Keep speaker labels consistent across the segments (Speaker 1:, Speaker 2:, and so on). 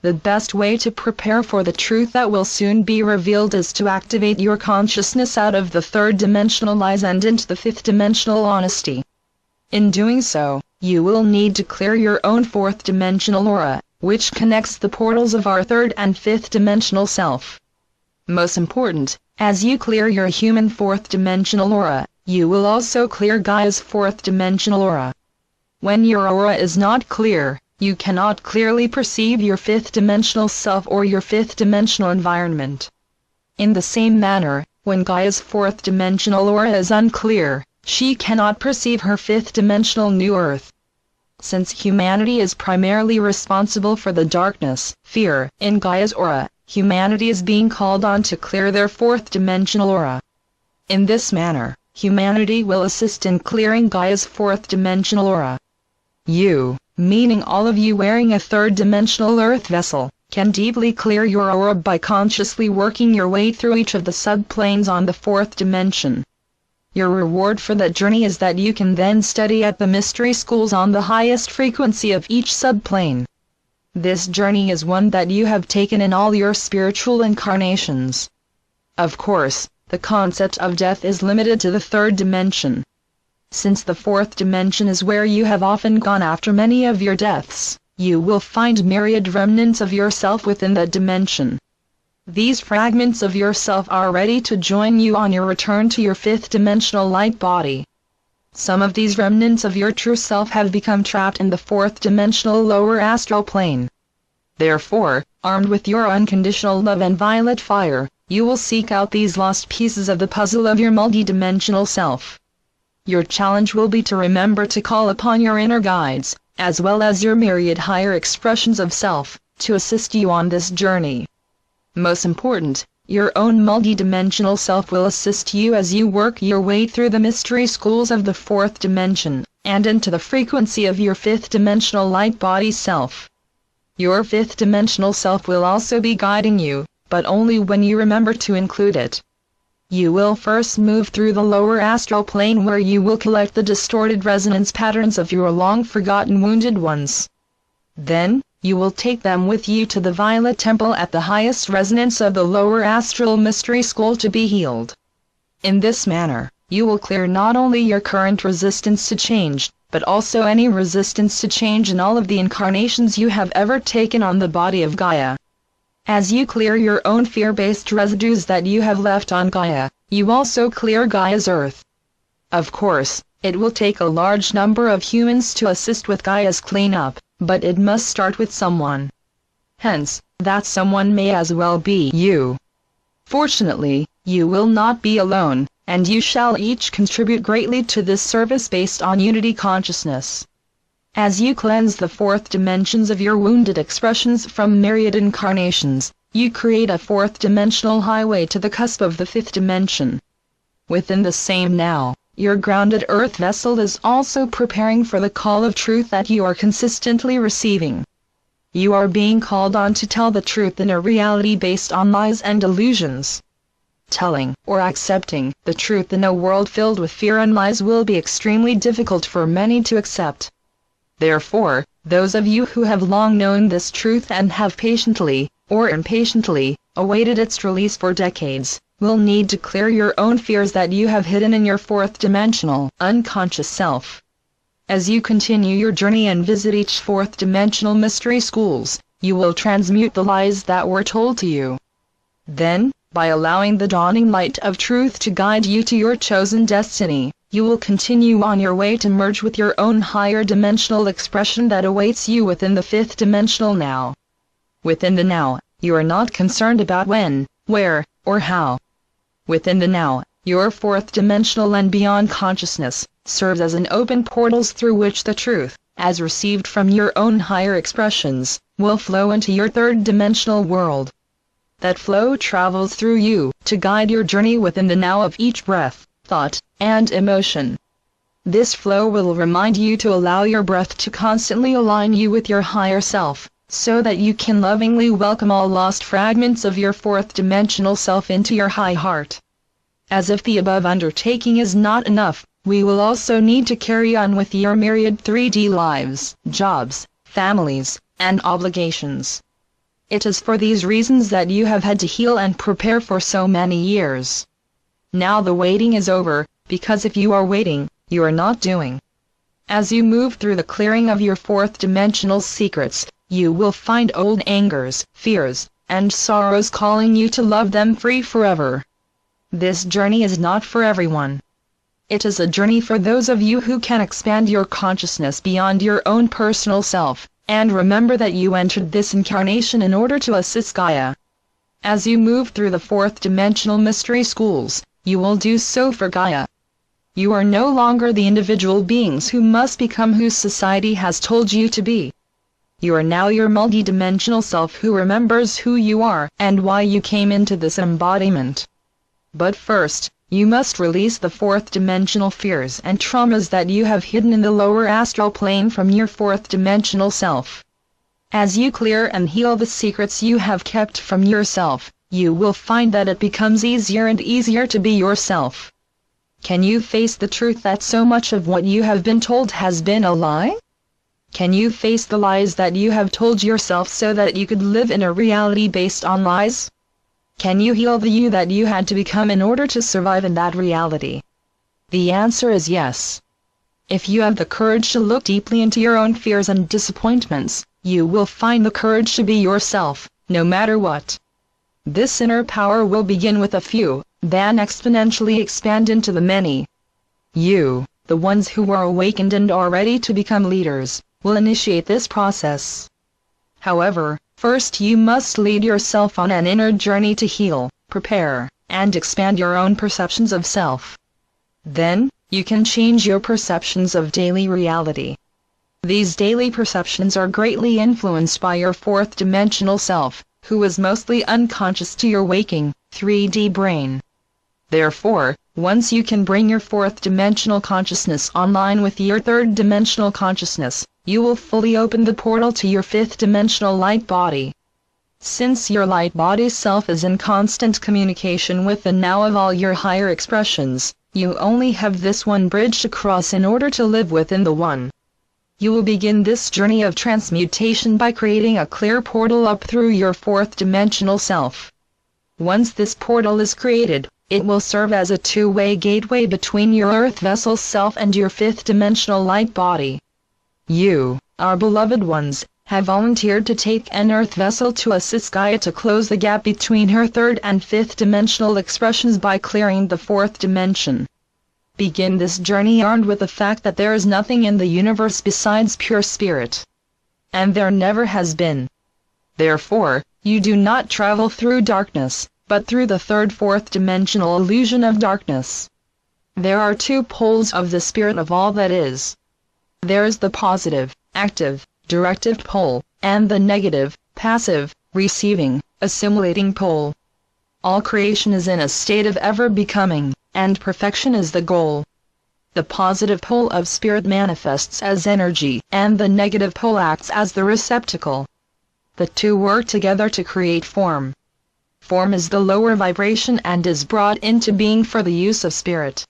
Speaker 1: The best way to prepare for the truth that will soon be revealed is to activate your consciousness out of the third-dimensional lies and into the fifth-dimensional honesty. In doing so, you will need to clear your own fourth-dimensional aura, which connects the portals of our third and fifth-dimensional self. Most important, as you clear your human fourth-dimensional aura, you will also clear Gaia's fourth-dimensional aura. When your aura is not clear, you cannot clearly perceive your fifth-dimensional self or your fifth-dimensional environment. In the same manner, when Gaia's fourth-dimensional aura is unclear, she cannot perceive her fifth-dimensional new earth. Since humanity is primarily responsible for the darkness, fear, in Gaia's aura, humanity is being called on to clear their fourth-dimensional aura. In this manner, humanity will assist in clearing Gaia's fourth-dimensional aura. You, meaning all of you wearing a third-dimensional earth vessel, can deeply clear your aura by consciously working your way through each of the subplanes on the fourth dimension. Your reward for that journey is that you can then study at the mystery schools on the highest frequency of each subplane. This journey is one that you have taken in all your spiritual incarnations. Of course, the concept of death is limited to the third dimension. Since the fourth dimension is where you have often gone after many of your deaths, you will find myriad remnants of yourself within that dimension. These fragments of yourself are ready to join you on your return to your fifth-dimensional light body. Some of these remnants of your true self have become trapped in the fourth-dimensional lower astral plane. Therefore, armed with your unconditional love and violet fire, you will seek out these lost pieces of the puzzle of your multidimensional self. Your challenge will be to remember to call upon your inner guides, as well as your myriad higher expressions of self, to assist you on this journey. Most important, your own multidimensional self will assist you as you work your way through the mystery schools of the fourth dimension, and into the frequency of your fifth-dimensional light body self. Your fifth-dimensional self will also be guiding you, but only when you remember to include it. You will first move through the lower astral plane where you will collect the distorted resonance patterns of your long-forgotten wounded ones. Then, you will take them with you to the Violet Temple at the highest resonance of the lower astral mystery school to be healed. In this manner, you will clear not only your current resistance to change, but also any resistance to change in all of the incarnations you have ever taken on the body of Gaia. As you clear your own fear-based residues that you have left on Gaia, you also clear Gaia's earth. Of course, it will take a large number of humans to assist with Gaia's cleanup, but it must start with someone. Hence, that someone may as well be you. Fortunately, you will not be alone, and you shall each contribute greatly to this service based on unity consciousness. As you cleanse the fourth dimensions of your wounded expressions from myriad incarnations, you create a fourth-dimensional highway to the cusp of the fifth dimension. Within the same now, your grounded earth vessel is also preparing for the call of truth that you are consistently receiving. You are being called on to tell the truth in a reality based on lies and illusions. Telling, or accepting, the truth in a world filled with fear and lies will be extremely difficult for many to accept. Therefore, those of you who have long known this truth and have patiently, or impatiently, awaited its release for decades, will need to clear your own fears that you have hidden in your fourth-dimensional, unconscious self. As you continue your journey and visit each fourth-dimensional mystery schools, you will transmute the lies that were told to you. Then, by allowing the dawning light of truth to guide you to your chosen destiny, you will continue on your way to merge with your own higher dimensional expression that awaits you within the fifth dimensional now. Within the now, you are not concerned about when, where, or how. Within the now, your fourth dimensional and beyond consciousness serves as an open portals through which the truth, as received from your own higher expressions, will flow into your third dimensional world. That flow travels through you, to guide your journey within the now of each breath, thought, and emotion. This flow will remind you to allow your breath to constantly align you with your higher self, so that you can lovingly welcome all lost fragments of your fourth dimensional self into your high heart. As if the above undertaking is not enough, we will also need to carry on with your myriad 3D lives, jobs, families, and obligations. It is for these reasons that you have had to heal and prepare for so many years. Now the waiting is over, because if you are waiting, you are not doing. As you move through the clearing of your fourth dimensional secrets, you will find old angers, fears, and sorrows calling you to love them free forever. This journey is not for everyone. It is a journey for those of you who can expand your consciousness beyond your own personal self, and remember that you entered this incarnation in order to assist Gaia. As you move through the fourth dimensional mystery schools, you will do so for Gaia. You are no longer the individual beings who must become who society has told you to be. You are now your multidimensional self who remembers who you are and why you came into this embodiment. But first, you must release the fourth dimensional fears and traumas that you have hidden in the lower astral plane from your fourth dimensional self. As you clear and heal the secrets you have kept from yourself, you will find that it becomes easier and easier to be yourself. Can you face the truth that so much of what you have been told has been a lie? Can you face the lies that you have told yourself so that you could live in a reality based on lies? Can you heal the you that you had to become in order to survive in that reality? The answer is yes. If you have the courage to look deeply into your own fears and disappointments, you will find the courage to be yourself, no matter what. This inner power will begin with a few, then exponentially expand into the many. You, the ones who are awakened and are ready to become leaders, will initiate this process. However, first you must lead yourself on an inner journey to heal, prepare, and expand your own perceptions of self. Then, you can change your perceptions of daily reality. These daily perceptions are greatly influenced by your fourth dimensional self, who is mostly unconscious to your waking, 3D brain. Therefore, once you can bring your fourth dimensional consciousness online with your third dimensional consciousness, you will fully open the portal to your fifth dimensional light body. Since your light body self is in constant communication with the now of all your higher expressions, you only have this one bridge to cross in order to live within the one. You will begin this journey of transmutation by creating a clear portal up through your fourth dimensional self. Once this portal is created, it will serve as a two-way gateway between your earth vessel self and your fifth dimensional light body. You, our beloved ones, have volunteered to take an earth vessel to assist Gaia to close the gap between her third and fifth dimensional expressions by clearing the fourth dimension. Begin this journey armed with the fact that there is nothing in the universe besides pure spirit. And there never has been. Therefore, you do not travel through darkness, but through the third-fourth dimensional illusion of darkness. There are two poles of the spirit of all that is. There is the positive, active, directive pole, and the negative, passive, receiving, assimilating pole. All creation is in a state of ever-becoming, and perfection is the goal. The positive pole of spirit manifests as energy, and the negative pole acts as the receptacle. The two work together to create form. Form is the lower vibration and is brought into being for the use of spirit.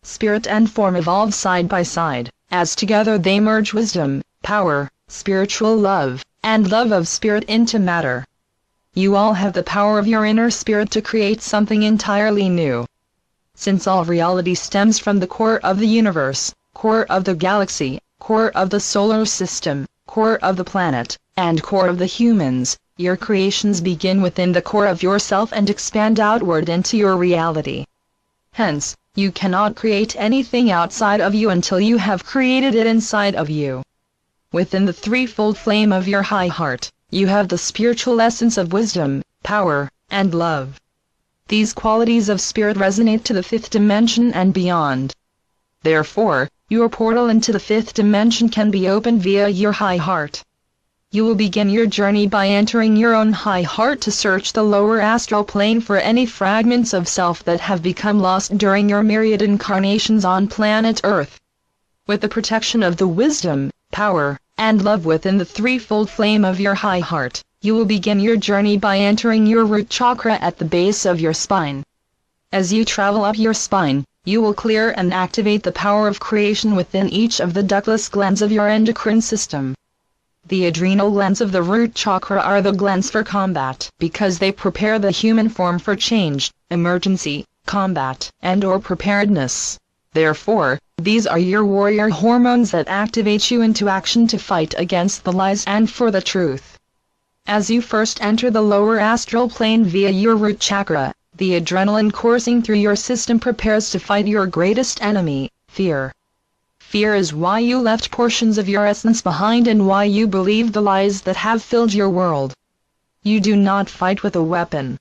Speaker 1: Spirit and form evolve side by side, as together they merge wisdom, power, spiritual love, and love of spirit into matter. You all have the power of your inner spirit to create something entirely new. Since all reality stems from the core of the universe, core of the galaxy, core of the solar system, core of the planet, and core of the humans, your creations begin within the core of yourself and expand outward into your reality. Hence, you cannot create anything outside of you until you have created it inside of you. Within the threefold flame of your high heart, you have the spiritual essence of wisdom, power, and love. These qualities of spirit resonate to the fifth dimension and beyond. Therefore, your portal into the fifth dimension can be opened via your high heart. You will begin your journey by entering your own high heart to search the lower astral plane for any fragments of self that have become lost during your myriad incarnations on planet Earth. With the protection of the wisdom, power, and love within the threefold flame of your high heart, you will begin your journey by entering your root chakra at the base of your spine. As you travel up your spine, you will clear and activate the power of creation within each of the ductless glands of your endocrine system. The adrenal glands of the root chakra are the glands for combat because they prepare the human form for change, emergency, combat, and/or preparedness. Therefore, these are your warrior hormones that activate you into action to fight against the lies and for the truth. As you first enter the lower astral plane via your root chakra, the adrenaline coursing through your system prepares to fight your greatest enemy, fear. Fear is why you left portions of your essence behind and why you believe the lies that have filled your world. You do not fight with a weapon.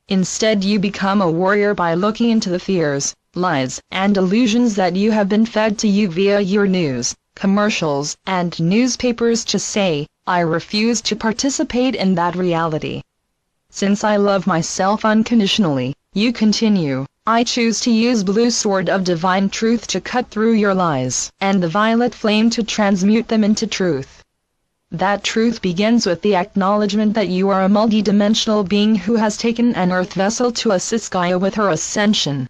Speaker 1: Instead, you become a warrior by looking into the fears, lies, and illusions that you have been fed to you via your news, commercials, and newspapers to say, I refuse to participate in that reality. Since I love myself unconditionally, you continue, I choose to use blue sword of divine truth to cut through your lies, and the violet flame to transmute them into truth. That truth begins with the acknowledgement that you are a multidimensional being who has taken an earth vessel to assist Gaia with her ascension.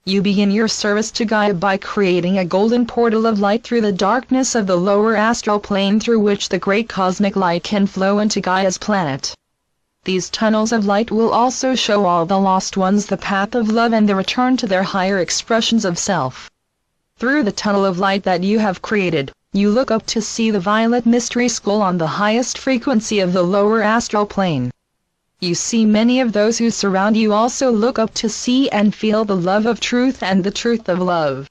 Speaker 1: You begin your service to Gaia by creating a golden portal of light through the darkness of the lower astral plane through which the great cosmic light can flow into Gaia's planet. These tunnels of light will also show all the lost ones the path of love and the return to their higher expressions of self. Through the tunnel of light that you have created, you look up to see the violet mystery school on the highest frequency of the lower astral plane. You see many of those who surround you also look up to see and feel the love of truth and the truth of love.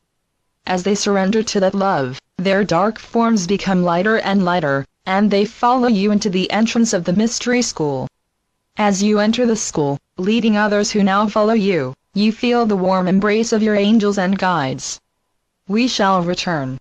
Speaker 1: As they surrender to that love, their dark forms become lighter and lighter, and they follow you into the entrance of the mystery school. As you enter the school, leading others who now follow you, you feel the warm embrace of your angels and guides. We shall return.